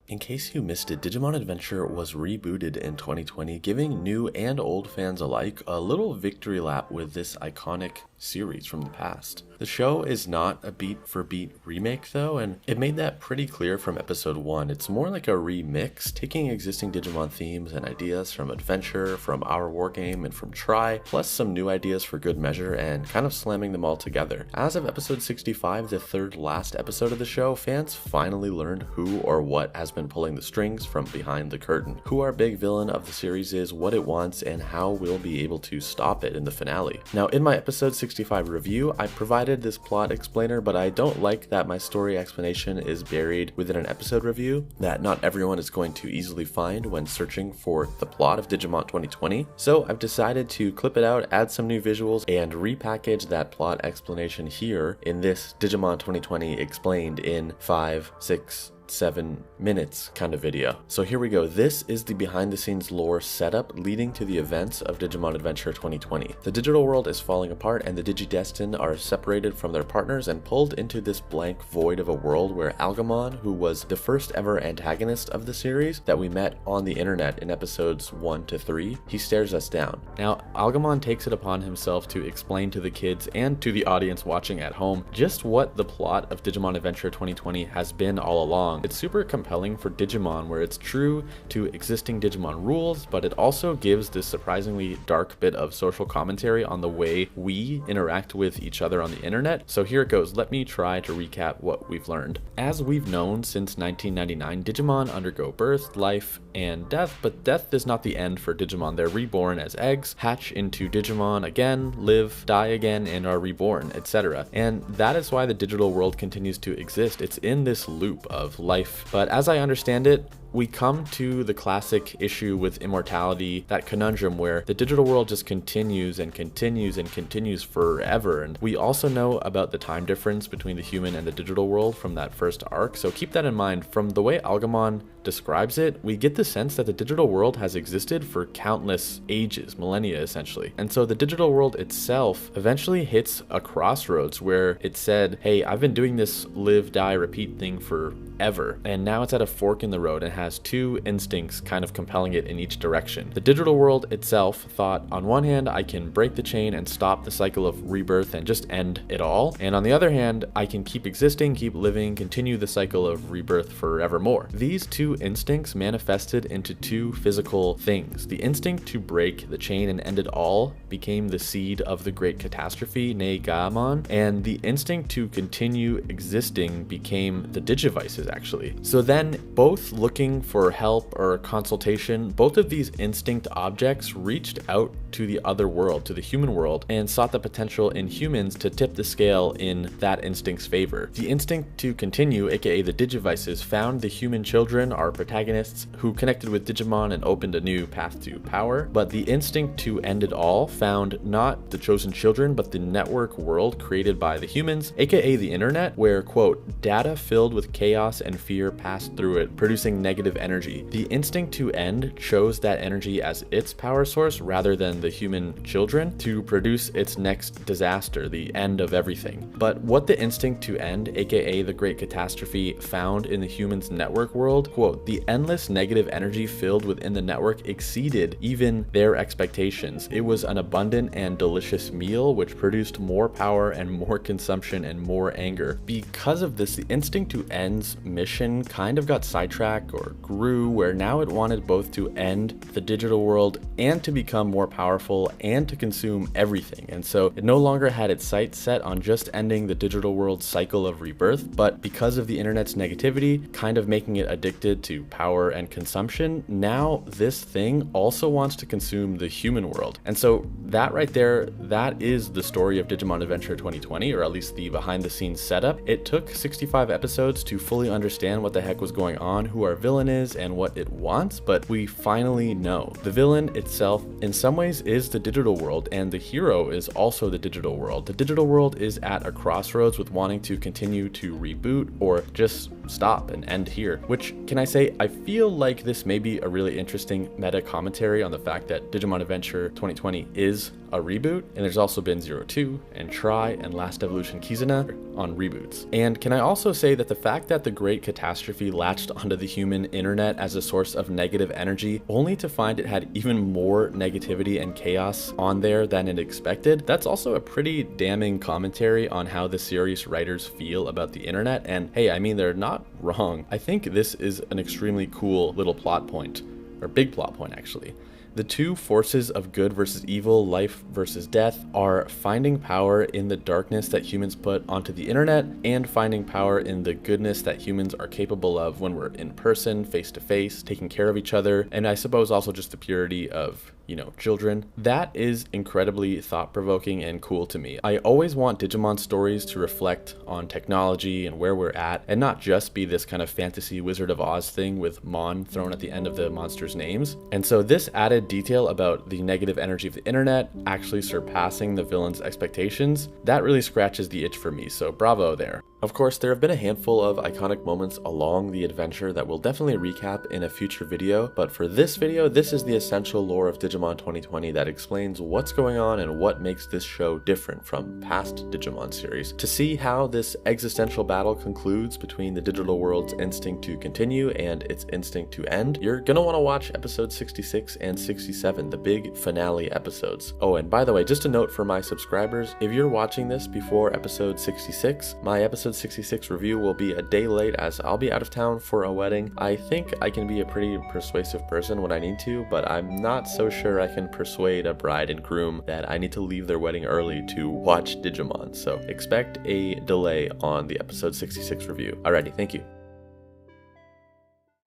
In case you missed it, Digimon Adventure was rebooted in 2020, giving new and old fans alike a little victory lap with this iconic series from the past. The show is not a beat-for-beat remake though, and it made that pretty clear from episode 1. It's more like a remix, taking existing Digimon themes and ideas from Adventure, from Our War Game, and from Try, plus some new ideas for good measure, and kind of slamming them all together. As of episode 65, the third last episode of the show, fans finally learned who or what has been pulling the strings from behind the curtain, who our big villain of the series is, what it wants, and how we'll be able to stop it in the finale. Now, in my episode 65 review, I provided this plot explainer, but I don't like that my story explanation is buried within an episode review that not everyone is going to easily find when searching for the plot of Digimon 2020. So I've decided to clip it out, add some new visuals, and repackage that plot explanation here in this Digimon 2020 explained in 5, 6, 7 minutes kind of video. So here we go. This is the behind the scenes lore setup leading to the events of Digimon Adventure 2020. The digital world is falling apart and the Digidestined are separated from their partners and pulled into this blank void of a world where Algomon, who was the first ever antagonist of the series that we met on the internet in episodes 1 to 3, he stares us down. Now, Algomon takes it upon himself to explain to the kids and to the audience watching at home just what the plot of Digimon Adventure 2020 has been all along. It's super compelling for Digimon, where it's true to existing Digimon rules, but it also gives this surprisingly dark bit of social commentary on the way we interact with each other on the internet. So here it goes. Let me try to recap what we've learned. As we've known since 1999, Digimon undergo birth, life, and death, but death is not the end for Digimon. They're reborn as eggs, hatch into Digimon again, live, die again, and are reborn, etc. And that is why the digital world continues to exist. It's in this loop of life. But as I understand it, we come to the classic issue with immortality, that conundrum where the digital world just continues and continues and continues forever. And we also know about the time difference between the human and the digital world from that first arc, so keep that in mind. From the way Algomon describes it, we get the sense that the digital world has existed for countless ages, millennia essentially. And so the digital world itself eventually hits a crossroads where it said, hey, I've been doing this live, die, repeat thing forever, and now it's at a fork in the road and has two instincts kind of compelling it in each direction. The digital world itself thought, on one hand, I can break the chain and stop the cycle of rebirth and just end it all, and on the other hand, I can keep existing, keep living, continue the cycle of rebirth forevermore. These two instincts manifested into two physical things. The instinct to break the chain and end it all became the seed of the Great Catastrophe, Negamon, and the instinct to continue existing became the Digivices actually. So then, both looking for help or consultation, both of these instinct objects reached out to the other world, to the human world, and sought the potential in humans to tip the scale in that instinct's favor. The instinct to continue, aka the Digivices, found the human children, our protagonists, who connected with Digimon and opened a new path to power, but the instinct to end it all found not the chosen children, but the network world created by the humans, aka the internet, where, quote, data filled with chaos and fear passed through it, producing negative energy. The instinct to end chose that energy as its power source rather than the human children to produce its next disaster, the end of everything. But what the instinct to end, aka the Great Catastrophe, found in the humans' network world, quote, the endless negative energy filled within the network exceeded even their expectations. It was an abundant and delicious meal which produced more power and more consumption and more anger. Because of this, the instinct to end's mission kind of got sidetracked or grew, where now it wanted both to end the digital world and to become more powerful and to consume everything. And so it no longer had its sights set on just ending the digital world's cycle of rebirth, but because of the internet's negativity, kind of making it addicted to power and consumption, now this thing also wants to consume the human world. And so that right there, that is the story of Digimon Adventure 2020, or at least the behind the scenes setup. It took 65 episodes to fully understand what the heck was going on, who our villain is, and what it wants, but we finally know. The villain itself in some ways is the digital world, and the hero is also the digital world. The digital world is at a crossroads with wanting to continue to reboot or just stop and end here. Which, can I say, I feel like this may be a really interesting meta commentary on the fact that Digimon Adventure 2020 is a reboot, and there's also been 02 and Try and Last Evolution Kizuna on reboots. And can I also say that the fact that the Great Catastrophe latched onto the human internet as a source of negative energy, only to find it had even more negativity and chaos on there than it expected, that's also a pretty damning commentary on how the series writers feel about the internet. And hey, I mean, they're not wrong. I think this is an extremely cool little plot point, or big plot point actually. The two forces of good versus evil, life versus death, are finding power in the darkness that humans put onto the internet and finding power in the goodness that humans are capable of when we're in person, face to face, taking care of each other, and I suppose also just the purity of, you know, children. That is incredibly thought-provoking and cool to me. I always want Digimon stories to reflect on technology and where we're at, and not just be this kind of fantasy Wizard of Oz thing with Mon thrown at the end of the monsters' names. And so this added detail about the negative energy of the internet actually surpassing the villain's expectations, that really scratches the itch for me, so bravo there. Of course, there have been a handful of iconic moments along the adventure that we'll definitely recap in a future video, but for this video, this is the essential lore of Digimon 2020 that explains what's going on and what makes this show different from past Digimon series. To see how this existential battle concludes between the digital world's instinct to continue and its instinct to end, you're gonna want to watch episodes 66 and 67, the big finale episodes. Oh, and by the way, just a note for my subscribers, if you're watching this before episode 66, my episode 66 review will be a day late as I'll be out of town for a wedding. I think I can be a pretty persuasive person when I need to, but I'm not so sure I can persuade a bride and groom that I need to leave their wedding early to watch Digimon, so expect a delay on the episode 66 review. Alrighty, thank you.